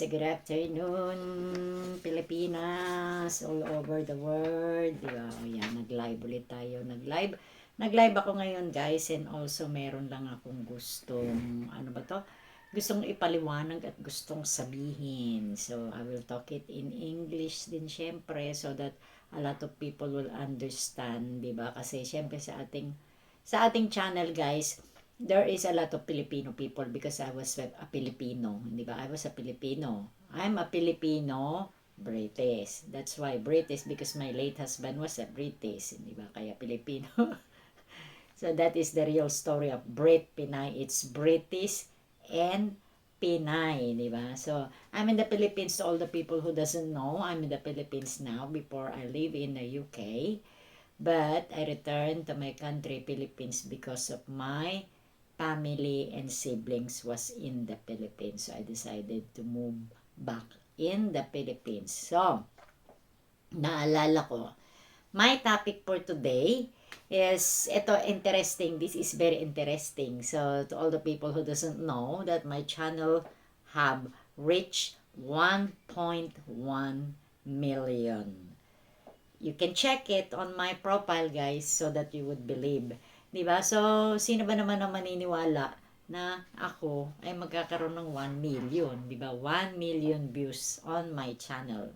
guys, good afternoon, Pilipinas, all over the world, di ba? O yan, nag-live ulit tayo, nag-live ako ngayon guys, and also meron lang akong gustong, ano ba to? Gustong ipaliwanag at gustong sabihin. So, I will talk it in English din syempre, so that a lot of people will understand, di ba? Kasi syempre sa ating channel guys, there is a lot of Filipino people because I was a Filipino, di ba? I was a Filipino. I'm a Filipino British. That's why British, because my late husband was a British, di ba? Kaya Filipino. So that is the real story of Brit Pinay. It's British and Pinay, di ba? So I'm in the Philippines. To all the people who doesn't know, I'm in the Philippines now. Before I live in the UK, but I returned to my country, Philippines, because of my family and siblings was in the Philippines. So I decided to move back in the Philippines. So, naalala ko, my topic for today is, ito interesting, this is very interesting. So, to all the people who doesn't know that my channel have reached 1.1 million. You can check it on my profile guys so that you would believe. 'Di ba? So, sino ba naman ang maniniwala na ako ay magkakaroon ng 1 million, 'di ba? 1 million views on my channel.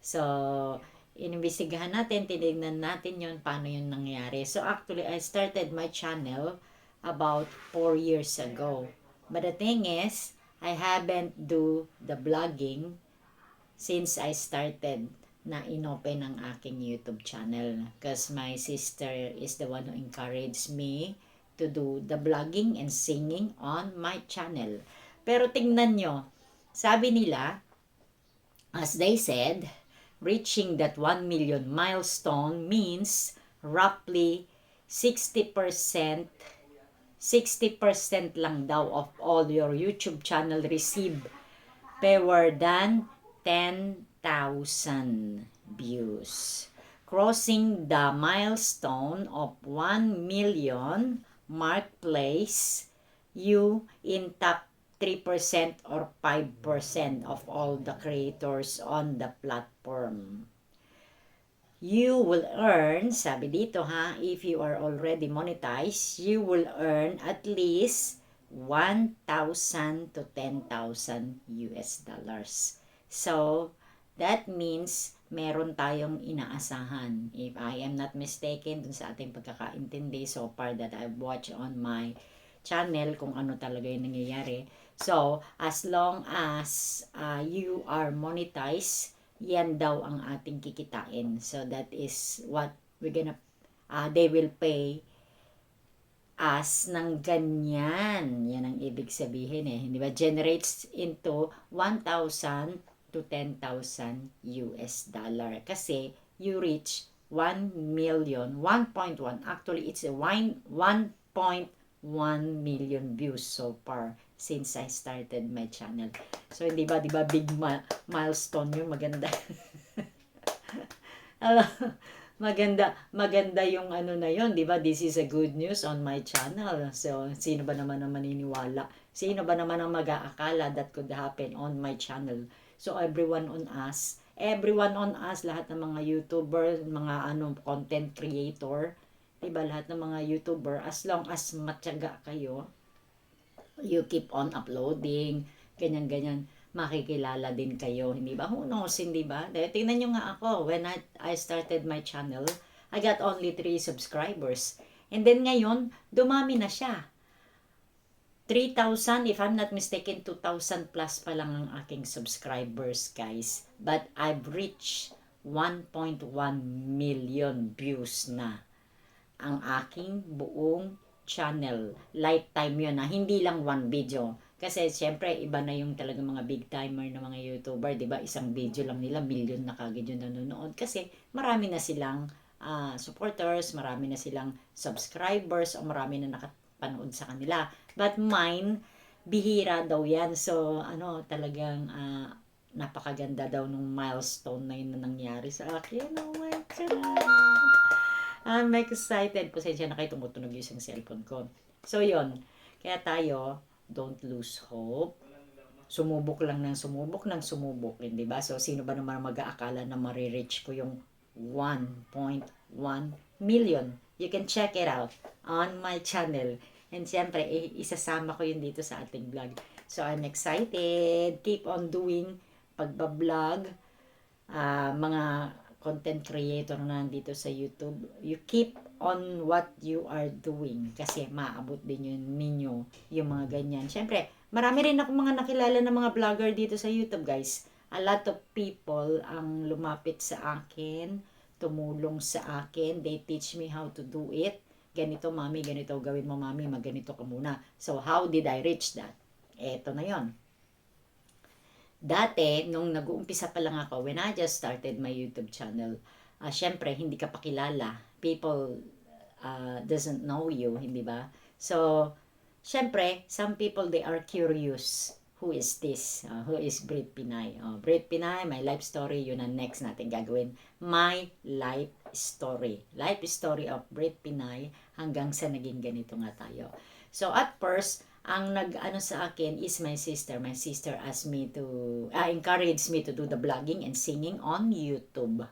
So, inimbestigahan natin, tinignan natin 'yon paano 'yon nangyari. So, actually I started my channel about 4 years ago. But the thing is, I haven't do the vlogging since I started na inopen ang aking YouTube channel, because my sister is the one who encouraged me to do the vlogging and singing on my channel. Pero tingnan nyo, sabi nila, as they said, reaching that 1 million milestone means roughly 60% 60% lang daw of all your YouTube channel receive fewer than 10,000 views. Crossing the milestone of 1 million mark place you in top 3% or 5% of all the creators on the platform. You will earn, sabi dito ha, if you are already monetized, you will earn at least 1,000 to 10,000 US dollars. So, that means meron tayong inaasahan. If I am not mistaken, dun sa ating pagkakaintindi so far that I've watched on my channel, kung ano talaga yung nangyayari. So, as long as you are monetized, yan daw ang ating kikitain. So, that is what we're gonna, they will pay us ng ganyan. Yan ang ibig sabihin eh. Di ba? Generates into 1,000 to 10,000 US dollar. Kasi you reach 1 million, 1.1. Actually, it's a 1.1 million views so far since I started my channel. So, di ba big milestone yun, maganda. maganda yung ano na yon, di ba? This is a good news on my channel. So, sino ba naman ang maniniwala? Sino ba naman ang mag-aakala that could happen on my channel? So, everyone on us, lahat ng mga YouTuber, mga content creator, di ba? Lahat ng mga YouTuber, as long as matyaga kayo, you keep on uploading, ganyan-ganyan, makikilala din kayo, hindi ba? Who knows, hindi ba? Dahil tingnan nyo nga ako, when I started my channel, I got only 3 subscribers. And then ngayon, dumami na siya. 3,000, if I'm not mistaken, 2,000 plus pa lang ang aking subscribers, guys. But I've reached 1.1 million views na ang aking buong channel. Lifetime yun na, hindi lang one video. Kasi syempre, iba na yung talagang mga big timer na mga YouTuber, di ba? Isang video lang nila, million na kagad yung nanonood. Kasi marami na silang supporters, marami na silang subscribers, o marami na nakapanood sa kanila. But mine, bihira daw yan. So, talagang napakaganda daw nung milestone na yun na nangyari sa akin. Oh my God! I'm excited. Pasensya na kayo, tumutunog yung isang cellphone ko. So, yon. Kaya tayo, don't lose hope. sumubok lang ng sumubok, hindi ba? So, sino ba naman mag-aakala na marireach ko yung 1.1 million? You can check it out on my channel. And siyempre, isasama ko yun dito sa ating vlog. So, I'm excited. Keep on doing pagbablog. Mga content creator na nandito sa YouTube. You keep on what you are doing. Kasi maabot din yun ninyo yung mga ganyan. Siyempre, marami rin ako mga nakilala na mga vlogger dito sa YouTube, guys. A lot of people ang lumapit sa akin, tumulong sa akin. They teach me how to do it. Ganito, mami, ganito gawin mo, mami, magganito ka muna. So, how did I reach that? Eto na yon. Dati, nung nag-uumpisa pa lang ako, when I just started my YouTube channel, syempre, hindi ka pakilala. People doesn't know you, hindi ba? So, syempre, some people, they are curious. Who is this? Who is Brit Pinay? Brit Pinay, my life story, yun ang next natin gagawin. My life story. Life story of Brit Pinay hanggang sa naging ganito nga tayo. So, at first, ang nag-ano sa akin is my sister. My sister asked me to, encouraged me to do the vlogging and singing on YouTube.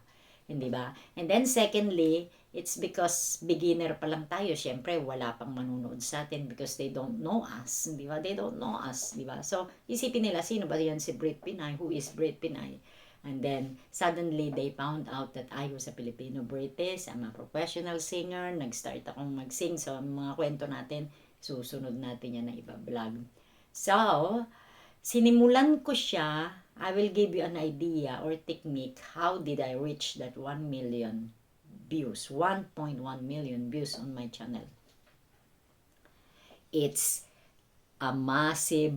Hindi ba? And then secondly, it's because beginner pa lang tayo. Siyempre, wala pang manunood sa atin because they don't know us. Di ba? They don't know us. Di ba? So, isipin nila, sino ba yan si Brit Pinay? Who is Brit Pinay? And then, suddenly, they found out that I was a Filipino-British. I'm a professional singer. Nag-start akong mag-sing. So, mga kwento natin, susunod natin yan na iba-vlog. So, sinimulan ko siya. I will give you an idea or technique. How did I reach that 1 million views? 1.1 million views on my channel. It's a massive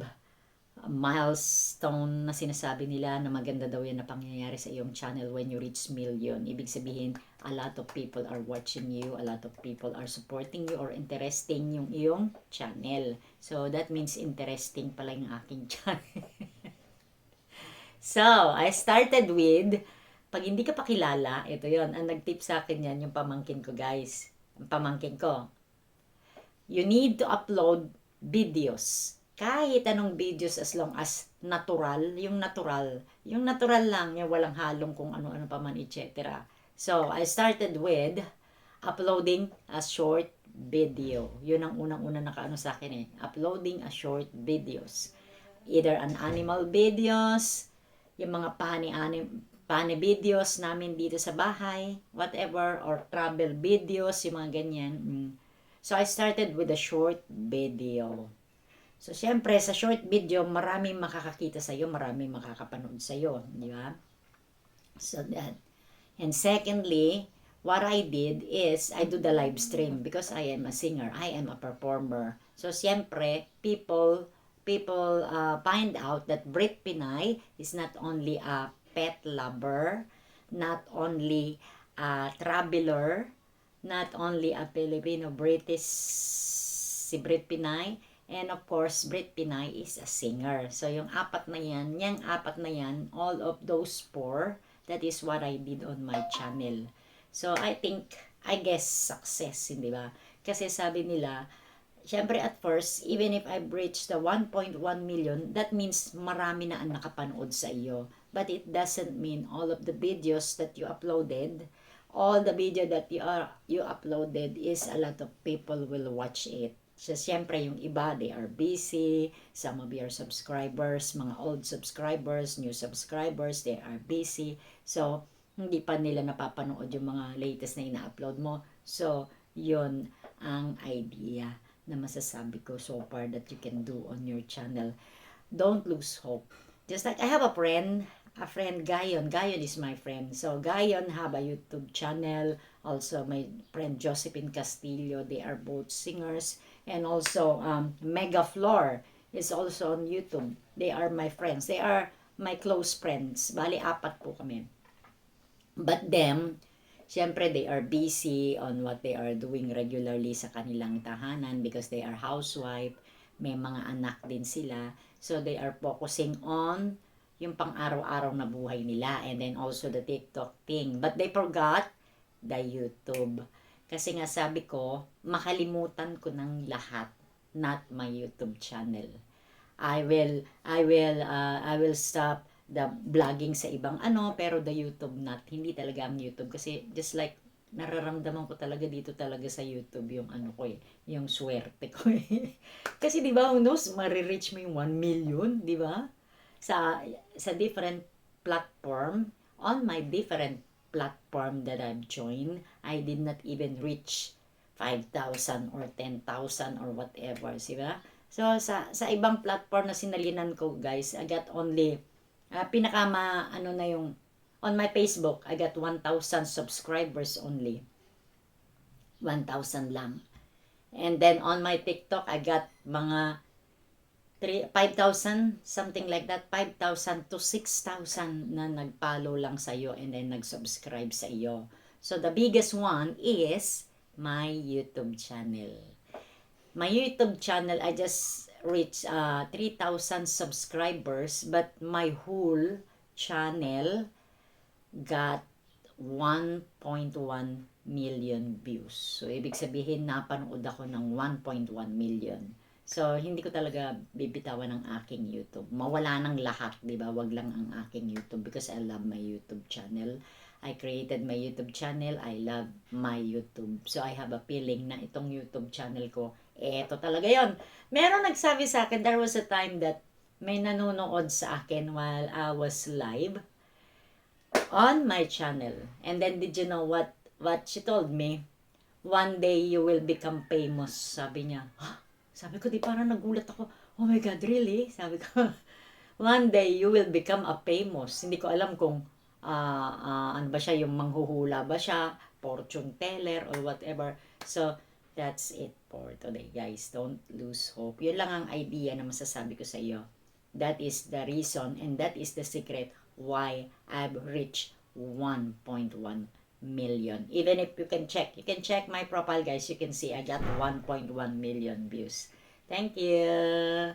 milestone na sinasabi nila na maganda daw yan na pangyayari sa iyong channel when you reach million. Ibig sabihin, a lot of people are watching you, a lot of people are supporting you or interesting yung iyong channel. So, that means interesting pala yung aking channel. So, I started with, pag hindi ka pa kilala, ito yon ang nag-tip sa akin yan, yung pamangkin ko, guys. Yung pamangkin ko. You need to upload videos. Kahit anong videos as long as natural, yung natural lang, yung walang halong kung ano-ano pa man, etc. So, I started with uploading a short video. Yun ang unang-una nakaano sa akin eh. Uploading a short videos. Either an animal videos, yung mga pani videos namin dito sa bahay, whatever, or travel videos, yung mga ganyan. So, I started with a short video. So, syempre, sa short video, maraming makakakita sa'yo, maraming makakapanood sa'yo. Di ba? So, that. And secondly, what I did is, I do the live stream because I am a singer. I am a performer. So, syempre, people find out that Brit Pinay is not only a pet lover, not only a traveler, not only a Filipino-British si Brit Pinay, and of course, Brit Pinay is a singer. So, yung apat na yan, all of those four, that is what I did on my channel. So, I guess, success, hindi ba? Kasi sabi nila, syempre at first, even if I reached the 1.1 million, that means marami na ang nakapanood sa iyo. But it doesn't mean all of the videos that you uploaded, all the video that you uploaded is a lot of people will watch it. So, siyempre, yung iba, they are busy. Some of your subscribers, mga old subscribers, new subscribers, they are busy. So, hindi pa nila napapanood yung mga latest na ina-upload mo. So, yun ang idea na masasabi ko so far that you can do on your channel. Don't lose hope. Just like I have a friend Gayon. Gayon is my friend. So, Gayon have a YouTube channel. Also, my friend Josephine Castillo, they are both singers. And also, Mega Floor is also on YouTube. They are my friends. They are my close friends. Bali, 4 po kami. But them, syempre, they are busy on what they are doing regularly sa kanilang tahanan because they are housewife. May mga anak din sila. So, they are focusing on yung pang-araw-araw na buhay nila and then also the TikTok thing. But they forgot the YouTube. Kasi nga sabi ko, makalimutan ko ng lahat, not my YouTube channel. I will stop the vlogging sa ibang ano, pero the YouTube not. Hindi talaga ang YouTube kasi just like nararamdaman ko talaga dito talaga sa YouTube yung ano ko eh, yung swerte ko eh. Kasi 'di ba, who knows, mare-reach mo yung 1 million, 'di ba? Sa different platform, on my different platform that I've joined, I did not even reach 5,000 or 10,000 or whatever, di ba? So, sa ibang platform na sinalinan ko, guys, I got only, ano na yung, on my Facebook, I got 1,000 subscribers only. 1,000 lang. And then, on my TikTok, I got mga 5,000, something like that, 5,000 to 6,000 na nag-follow lang sa iyo and then nag-subscribe sa iyo. So, the biggest one is my YouTube channel. My YouTube channel, I just reached 3,000 subscribers, but my whole channel got 1.1 million views. So, ibig sabihin, napanood ako ng 1.1 million. So, hindi ko talaga bibitawan ng aking YouTube. Mawala ng lahat, di ba? Wag lang ang aking YouTube because I love my YouTube channel. I created my YouTube channel. I love my YouTube. So, I have a feeling na itong YouTube channel ko, eto talaga yon. Meron nagsabi sa akin, there was a time that may nanonood sa akin while I was live on my channel. And then, did you know what she told me? One day, you will become famous. Sabi niya, sabi ko, di parang nagulat ako. Oh my God, really? Sabi ko, one day you will become a famous. Hindi ko alam kung ano ba siya, yung manghuhula ba siya, fortune teller or whatever. So, that's it for today, guys. Don't lose hope. Yun lang ang idea na masasabi ko sa iyo. That is the reason and that is the secret why I've reached 1.1 million. Even if you can check my profile, guys. You can see I got 1.1 million views. Thank you.